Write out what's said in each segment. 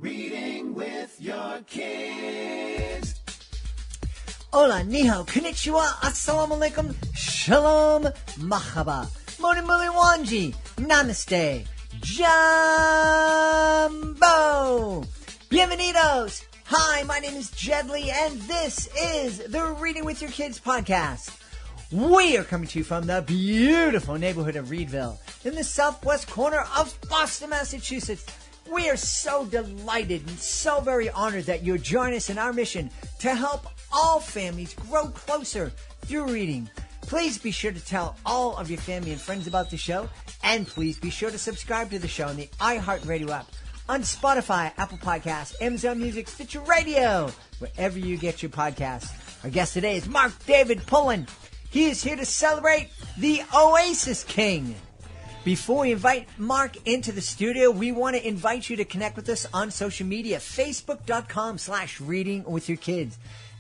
Reading with your kids. Hola, ni hao, konnichiwa, assalamu alaikum, shalom, mahaba, moni muli wanji, namaste, jumbo, bienvenidos. Hi, my name is Jedley, and this is the Reading with Your Kids podcast. We are coming to you from the beautiful neighborhood of Reedville, in the southwest corner of Boston, Massachusetts. We are so delighted and so very honored that you'll join us in our mission to help all families grow closer through reading. Please be sure to tell all of your family and friends about the show, and please be sure to subscribe to the show on the iHeartRadio app, on Spotify, Apple Podcasts, Amazon Music, Stitcher Radio, wherever you get your podcasts. Our guest today is Mark David Oullen. He is here to celebrate the Oasis King. Before we invite Mark into the studio, we want to invite you to connect with us on social media. Facebook.com/readingwithyourkids.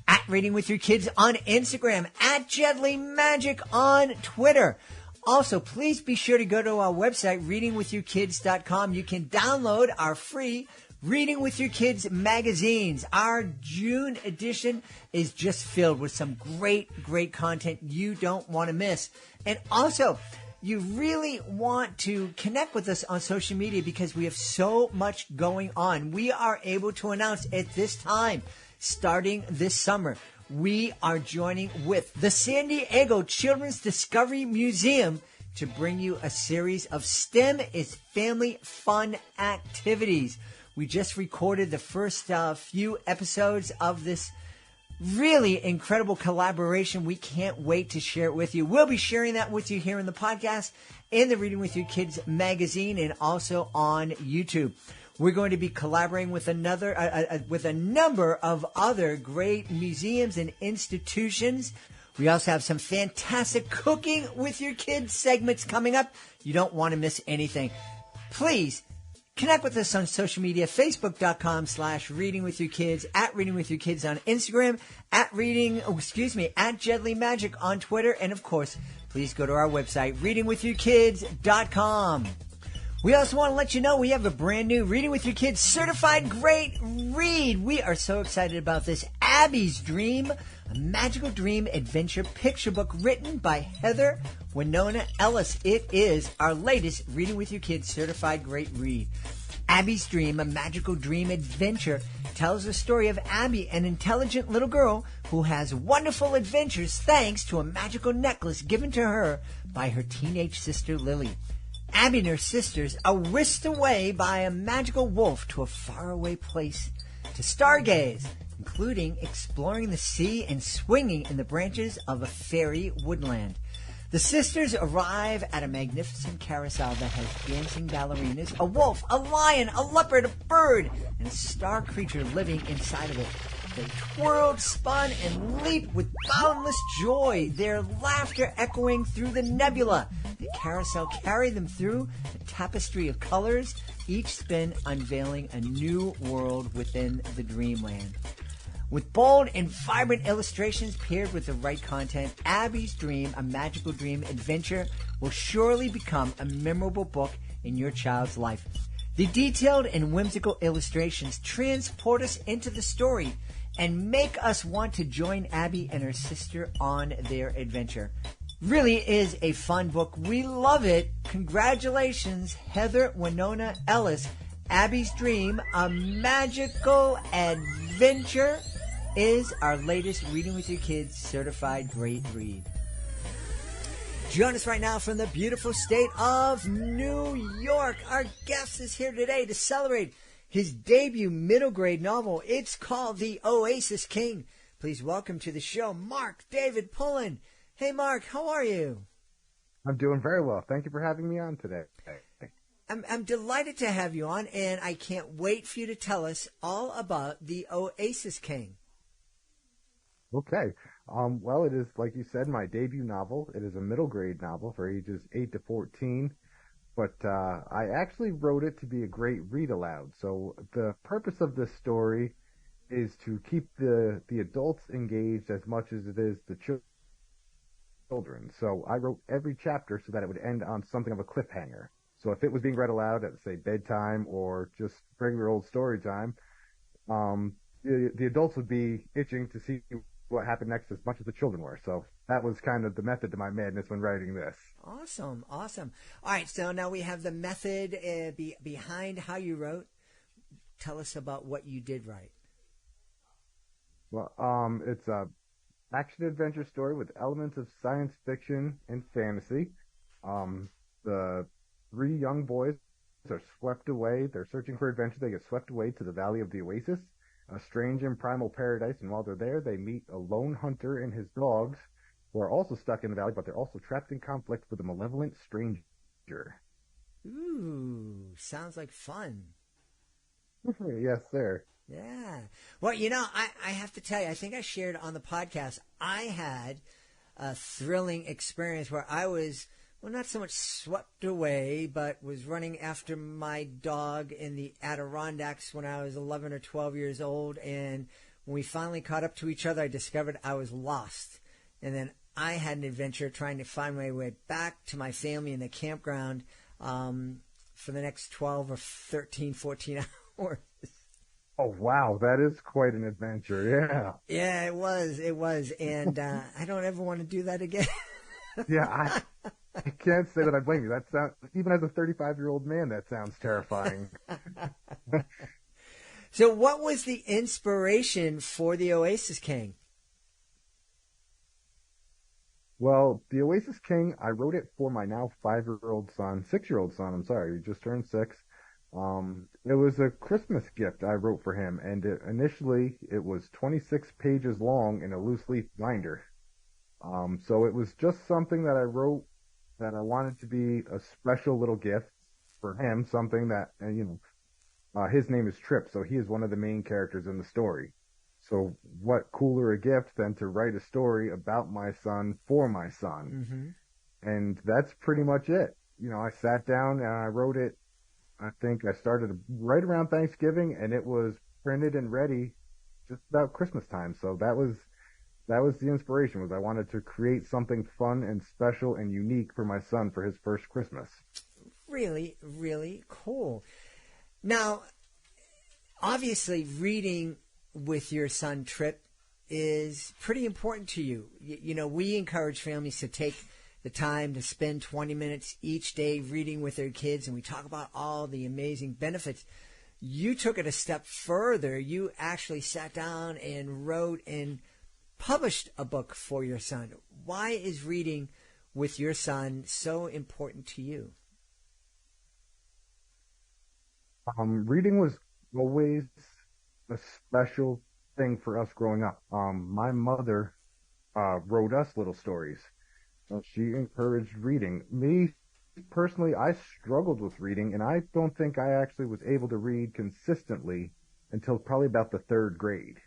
At Reading With Your Kids on Instagram. At Jedley Magic on Twitter. Also, please be sure to go to our website, readingwithyourkids.com. You can download our free Reading With Your Kids magazines. Our June edition is just filled with some great content you don't want to miss. And also, you really want to connect with us on social media because we have so much going on. We are able to announce at this time, starting this summer, we are joining with the San Diego Children's Discovery Museum to bring you a series of STEM is Family Fun activities. We just recorded the first few episodes of this really incredible collaboration. We can't wait to share it with you. We'll be sharing that with you here in the podcast, in the Reading With Your Kids magazine, and also on YouTube. We're going to be collaborating with a number of other great museums and institutions. We also have some fantastic Cooking with Your Kids segments coming up. You don't want to miss anything. Please connect with us on social media, Facebook.com/readingwithyourkids, at Reading With Your Kids on Instagram, at Jedley Magic on Twitter, and of course, please go to our website, readingwithyourkids.com. We also want to let you know we have a brand new Reading With Your Kids certified great read. We are so excited about this. Abby's Dream, a magical dream adventure picture book written by Heather Winona Ellis. It is our latest Reading With Your Kids certified great read. Abby's Dream, a magical dream adventure, tells the story of Abby, an intelligent little girl who has wonderful adventures thanks to a magical necklace given to her by her teenage sister Lily. Abby and her sisters are whisked away by a magical wolf to a faraway place to stargaze, including exploring the sea and swinging in the branches of a fairy woodland. The sisters arrive at a magnificent carousel that has dancing ballerinas, a wolf, a lion, a leopard, a bird, and a star creature living inside of it. They twirled, spun, and leaped with boundless joy, their laughter echoing through the nebula. The carousel carried them through a tapestry of colors, each spin unveiling a new world within the dreamland. With bold and vibrant illustrations paired with the right content, Abby's Dream, a magical dream adventure, will surely become a memorable book in your child's life. The detailed and whimsical illustrations transport us into the story and make us want to join Abby and her sister on their adventure. Really is a fun book. We love it. Congratulations, Heather Winona Ellis. Abby's Dream, a magical adventure, is our latest Reading With Your Kids certified great read. Join us right now from the beautiful state of New York. Our guest is here today to celebrate his debut middle grade novel. It's called The Oasis King. Please welcome to the show, Mark David Oullen. Hey, Mark, how are you? I'm doing very well. Thank you for having me on today. I'm delighted to have you on, and I can't wait for you to tell us all about The Oasis King. Okay. Well, it is, like you said, my debut novel. It is a middle grade novel for ages 8 to 14. But I actually wrote it to be a great read aloud. So the purpose of this story is to keep the adults engaged as much as it is the children. So I wrote every chapter so that it would end on something of a cliffhanger. So if it was being read aloud at, say, bedtime or just regular old story time, the adults would be itching to see what happened next as much as the children were. So that was kind of the method to my madness when writing this. Awesome. All right, so now we have the method behind how you wrote. Tell us about what you did write. Well, it's a action-adventure story with elements of science fiction and fantasy. The three young boys are swept away. They're searching for adventure. They get swept away to the Valley of the Oasis, a strange and primal paradise. And while they're there, they meet a lone hunter and his dogs, who are also stuck in the valley, but they're also trapped in conflict with a malevolent stranger. Ooh, sounds like fun. Yes, sir. Yeah. Well, I have to tell you, I think I shared on the podcast, I had a thrilling experience where I was, well, not so much swept away, but was running after my dog in the Adirondacks when I was 11 or 12 years old. And when we finally caught up to each other, I discovered I was lost. And then I had an adventure trying to find my way back to my family in the campground for the next 12 or 13, 14 hours. Oh, wow. That is quite an adventure. Yeah. Yeah, it was. And I don't ever want to do that again. Yeah, I can't say that I blame you. That sounds, even as a 35-year-old man, that sounds terrifying. So what was the inspiration for the Oasis King? Well, the Oasis King, I wrote it for my now 6-year-old son, I'm sorry, he just turned 6. It was a Christmas gift I wrote for him, and initially it was 26 pages long in a loose leaf binder. So it was just something that I wrote that I wanted to be a special little gift for him, something that, his name is Tripp, so he is one of the main characters in the story. So what cooler a gift than to write a story about my son for my son? Mm-hmm. And that's pretty much it. I sat down and I wrote it. I think I started right around Thanksgiving, and it was printed and ready just about Christmas time. So that was the inspiration, was I wanted to create something fun and special and unique for my son for his first Christmas. Really, really cool. Now, obviously, reading with your son Tripp is pretty important to you. We encourage families to take the time to spend 20 minutes each day reading with their kids, and we talk about all the amazing benefits. You took it a step further. You actually sat down and wrote and published a book for your son. Why is reading with your son so important to you? Reading was always a special thing for us growing up. My mother wrote us little stories. She encouraged reading. Me, personally, I struggled with reading, and I don't think I actually was able to read consistently until probably about the 3rd grade.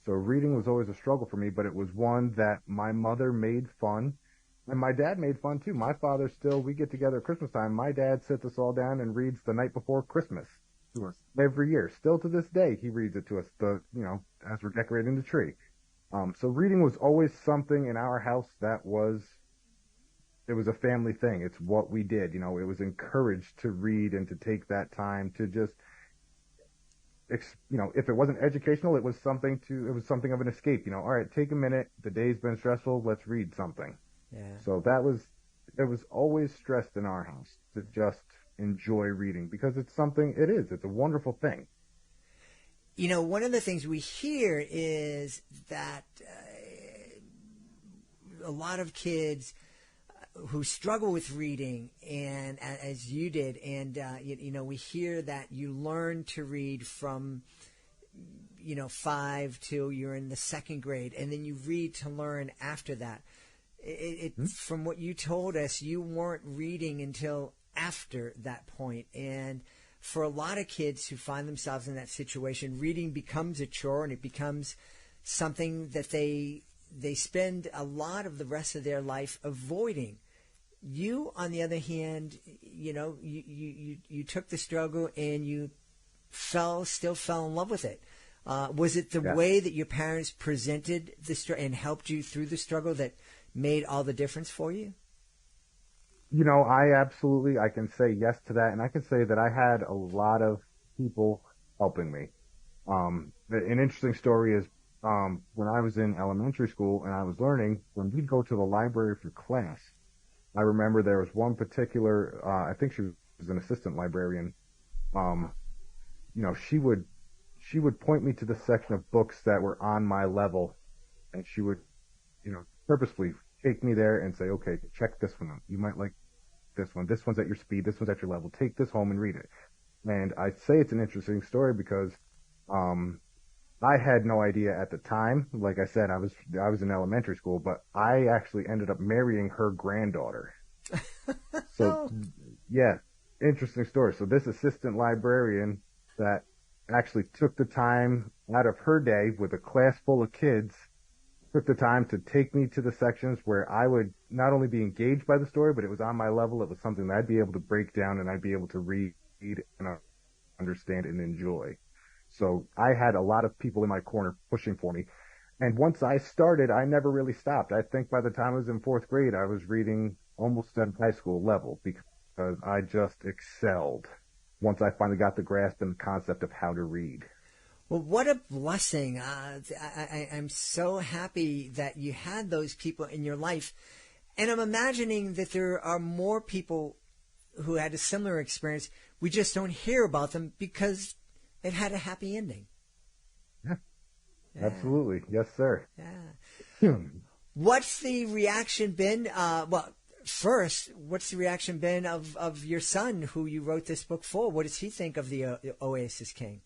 So reading was always a struggle for me, but it was one that my mother made fun, and my dad made fun too. My father we get together at Christmas time. My dad sits us all down and reads The Night Before Christmas to us every year. Still to this day, he reads it to us, as we're decorating the tree. So reading was always something in our house it was a family thing. It's what we did. It was encouraged to read and to take that time to just, if it wasn't educational, it was something of an escape. All right, take a minute. The day's been stressful. Let's read something. Yeah. So it was always stressed in our house to just enjoy reading, because it's a wonderful thing. One of the things we hear is that a lot of kids who struggle with reading, and as you did, and we hear that you learn to read from 5 till you're in the 2nd grade, and then you read to learn after that. From what you told us, you weren't reading until after that point, and for a lot of kids who find themselves in that situation, reading becomes a chore, and it becomes something that they spend a lot of the rest of their life avoiding. You, on the other hand, you took the struggle and you still fell in love with it. Was it the way that your parents presented the struggle and helped you through the struggle that made all the difference for you? I can say yes to that, and I can say that I had a lot of people helping me. An interesting story is when I was in elementary school and I was learning, when we'd go to the library for class, I remember there was one particular, I think she was an assistant librarian. Um, she would point me to the section of books that were on my level, and she would, purposefully take me there and say, okay, check this one out. You might like this one. This one's at your speed. This one's at your level. Take this home and read it. And I say it's an interesting story because, um, I had no idea at the time. Like I said, I was in elementary school, but I actually ended up marrying her granddaughter. So Oh, yeah, interesting story. So this assistant librarian that actually took the time out of her day with a class full of kids, took the time to take me to the sections where I would not only be engaged by the story, but it was on my level. It was something that I'd be able to break down and I'd be able to read and understand and enjoy. So I had a lot of people in my corner pushing for me. And once I started, I never really stopped. I think by the time I was in fourth grade, I was reading almost at high school level because I just excelled once I finally got the grasp and the concept of how to read. well, what a blessing. I'm so happy that you had those people in your life. And I'm imagining that there are more people who had a similar experience. We just don't hear about them because it had a happy ending. Yeah, Yeah, absolutely. Yes, sir. yeah. Hmm. What's the reaction been? Well, first, what's the reaction been of your son who you wrote this book for? What does he think of the Oasis King?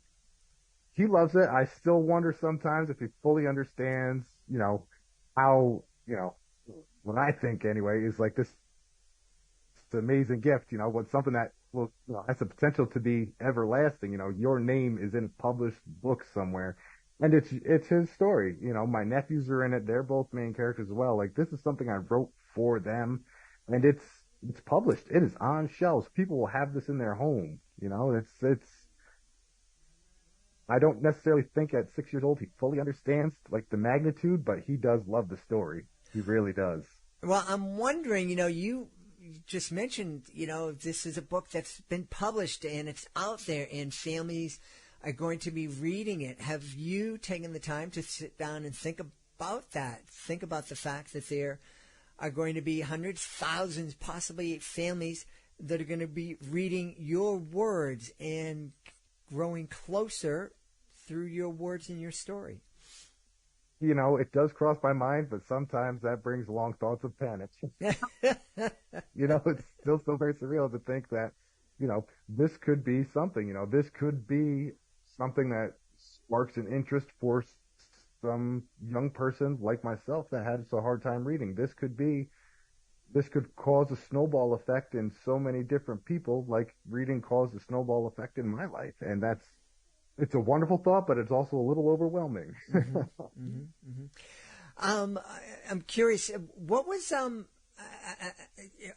He loves it. I still wonder sometimes if he fully understands, how, what I think anyway is like this amazing gift, what's something that will, has the potential to be everlasting. Your name is in a published book somewhere. And it's his story. My nephews are in it. They're both main characters as well. Like this is something I wrote for them and it's published. It is on shelves. People will have this in their home. It's I don't necessarily think at 6 years old he fully understands like the magnitude, but he does love the story. He really does. Well, I'm wondering, you just mentioned, this is a book that's been published and it's out there and families are going to be reading it. Have you taken the time to sit down and think about that? Think about the fact that there are going to be hundreds, thousands, possibly families that are going to be reading your words and growing closer through your words and your story. It does cross my mind, but sometimes that brings along thoughts of panic. It's still very surreal to think that, this could be something, this could be something that sparks an interest for some young person like myself that had a hard time reading. This could cause a snowball effect in so many different people, like reading caused a snowball effect in my life. And it's a wonderful thought, but it's also a little overwhelming. Mm-hmm, mm-hmm, mm-hmm. I'm curious. What was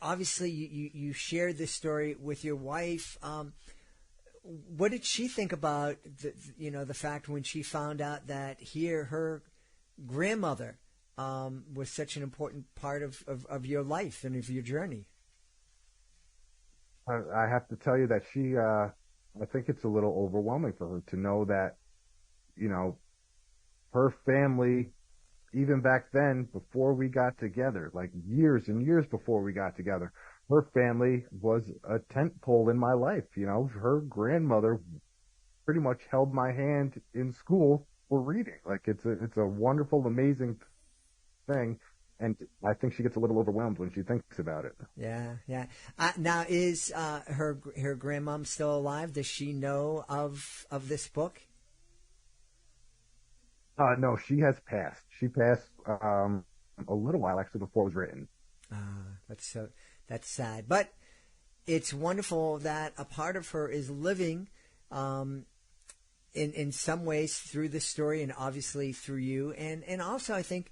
obviously you shared this story with your wife. What did she think about the fact when she found out that her grandmother was such an important part of your life and of your journey? I have to tell you that I think it's a little overwhelming for her to know that, you know, her family, even back then, before we got together, like years and years before we got together, her family was a tent pole in my life. Her grandmother pretty much held my hand in school for reading. Like it's a wonderful, amazing thing. And I think she gets a little overwhelmed when she thinks about it. Yeah, yeah. Now, is her grandmom still alive? Does she know of this book? No, she has passed. She passed a little while actually before it was written. That's sad, but it's wonderful that a part of her is living, in some ways through this story, and obviously through you, and also I think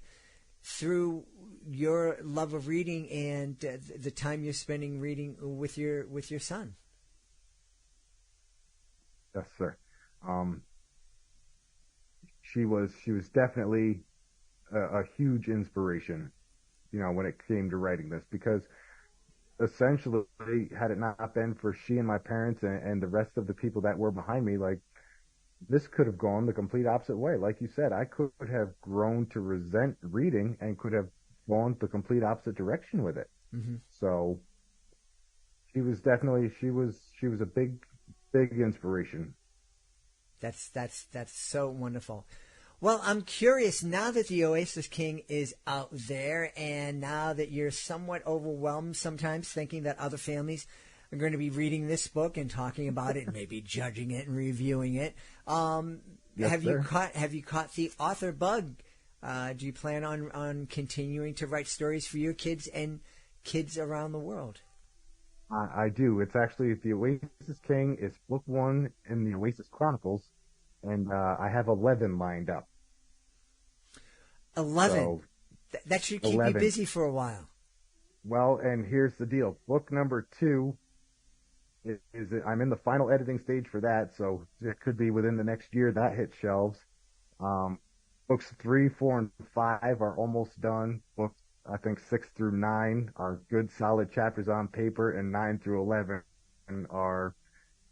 through your love of reading and the time you're spending reading with your son. Yes, sir. Um, she was definitely a huge inspiration, when it came to writing this, because essentially, had it not been for she and my parents and the rest of the people that were behind me, like this could have gone the complete opposite way. Like you said, I could have grown to resent reading and could have gone the complete opposite direction with it. Hmm. So she was a big inspiration. That's so wonderful. Well, I'm curious now that the Oasis King is out there, and now that you're somewhat overwhelmed sometimes thinking that other families are going to be reading this book and talking about it, and maybe judging it and reviewing it. Yes, Have sir. you caught the author bug? Do you plan on continuing to write stories for your kids and kids around the world? I do. It's actually the Oasis King is book one in the Oasis Chronicles, and I have 11 lined up. 11. So That should keep you 11. busy for a while. Well, and here's the deal. Book number two is I'm in the final editing stage for that, so it could be within the next year that hits shelves. Books 3, 4, and 5 are almost done. Books, I think 6 through 9 are good, solid chapters on paper, and 9 through 11 are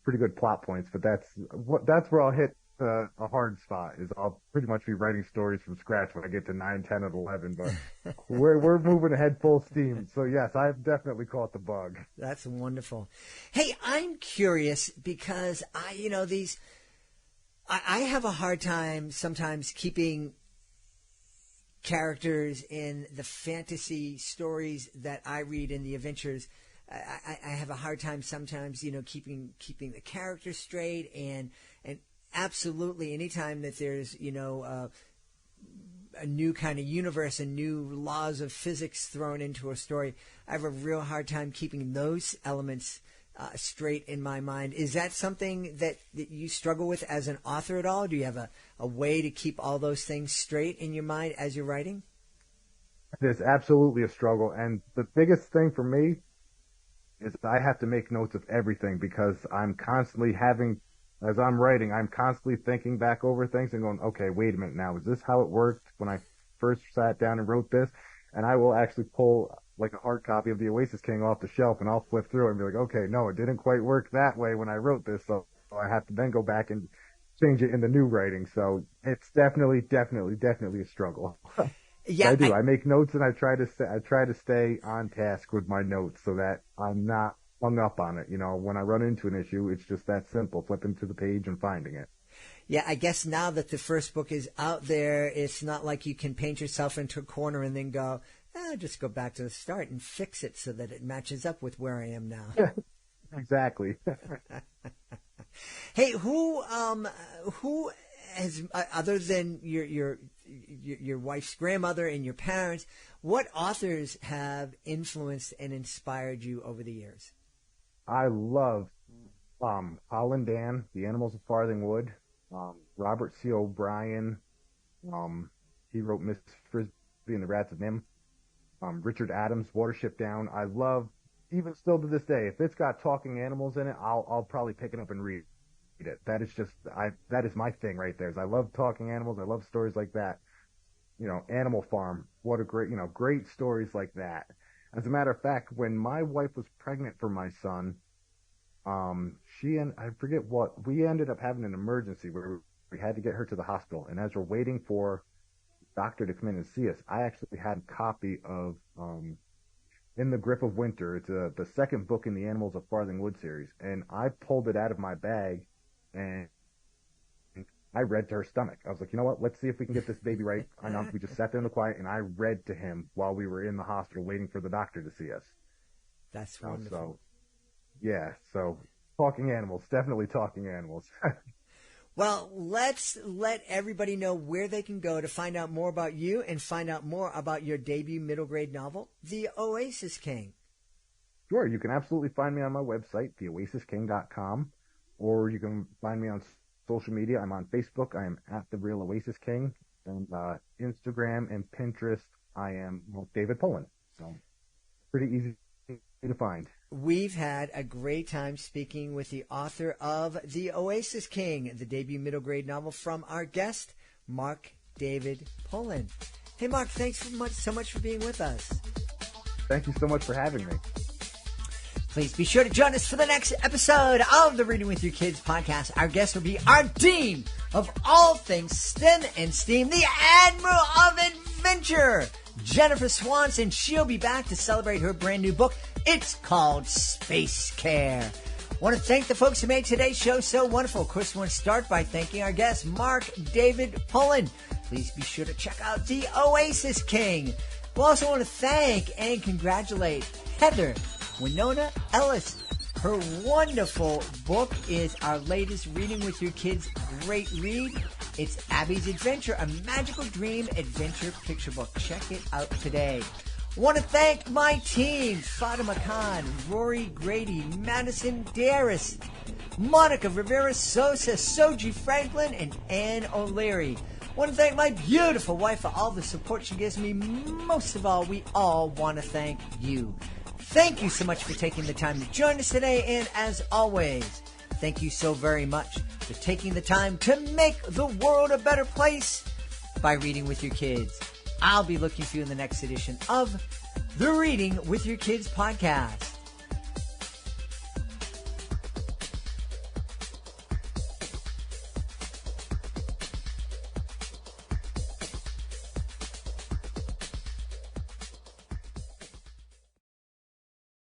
pretty good plot points. But that's where I'll hit a hard spot. Is I'll pretty much be writing stories from scratch when I get to 9, 10, and 11. But we're moving ahead full steam. So yes, I've definitely caught the bug. That's wonderful. Hey, I'm curious because I have a hard time sometimes keeping characters in the fantasy stories that I read in the adventures. I have a hard time sometimes, keeping the characters straight, and absolutely anytime that there's a new kind of universe and new laws of physics thrown into a story, I have a real hard time keeping those elements straight in my mind. Is that something that you struggle with as an author at all? Do you have a way to keep all those things straight in your mind as you're writing? There's absolutely a struggle, and the biggest thing for me is I have to make notes of everything because I'm constantly as I'm writing, I'm constantly thinking back over things and going, okay, wait a minute now, is this how it worked when I first sat down and wrote this? And I will actually pull like a hard copy of the Oasis King off the shelf and I'll flip through it and be like, okay, no, it didn't quite work that way when I wrote this, so I have to then go back and change it in the new writing. So it's definitely a struggle. Yeah, I do. I make notes and I try to stay on task with my notes so that I'm not hung up on it. When I run into an issue, it's just that simple, flipping to the page and finding it. Yeah, I guess now that the first book is out there, it's not like you can paint yourself into a corner and then go, just go back to the start and fix it so that it matches up with where I am now. Exactly. Hey, who has, other than your wife's grandmother and your parents, what authors have influenced and inspired you over the years? I love Holland Dan, The Animals of Farthing Wood, Robert C. O'Brien. He wrote Miss Frisbee and the Rats of Nim. Richard Adams, Watership Down. I love, even still to this day, if it's got talking animals in it, I'll probably pick it up and read it. That is my thing right there. Is I love talking animals. I love stories like that. Animal Farm. What a great stories like that. As a matter of fact, when my wife was pregnant for my son, I forget what, we ended up having an emergency where we had to get her to the hospital. And as we're waiting for the doctor to come in and see us, I actually had a copy of In the Grip of Winter. It's the second book in the Animals of Farthing Wood series. And I pulled it out of my bag and I read to her stomach. I was like, you know what? Let's see if we can get this baby right. I know we just sat there in the quiet and I read to him while we were in the hospital waiting for the doctor to see us. That's wonderful. So talking animals, definitely talking animals. Well, let's let everybody know where they can go to find out more about you and find out more about your debut middle grade novel, The Oasis King. Sure, you can absolutely find me on my website, theoasisking.com, or you can find me on social media. I'm on Facebook. I am at The Real Oasis King. And Instagram and Pinterest, I am David Oullen. So pretty easy to find. We've had a great time speaking with the author of The Oasis King, the debut middle grade novel from our guest, Mark David Oullen. Hey, Mark, thanks so much for being with us. Thank you so much for having me. Please be sure to join us for the next episode of the Reading with Your Kids podcast. Our guest will be our dean of all things STEM and STEAM, the Admiral of Adventure, Jennifer Swanson. She'll be back to celebrate her brand new book. It's called Space Care. I want to thank the folks who made today's show so wonderful. Of course, we want to start by thanking our guest, Mark David Oullen. Please be sure to check out the Oasis King. We also want to thank and congratulate Heather Winona Ellis. Her wonderful book is our latest Reading with Your Kids great read. It's Abby's Adventure, a magical dream adventure picture book. Check it out today. I want to thank my team, Fatima Khan, Rory Grady, Madison Darris, Monica Rivera Sosa, Soji Franklin, and Ann O'Leary. I want to thank my beautiful wife for all the support she gives me. Most of all, we all want to thank you. Thank you so much for taking the time to join us today, and as always, thank you so very much for taking the time to make the world a better place by reading with your kids. I'll be looking for you in the next edition of the Reading with Your Kids podcast.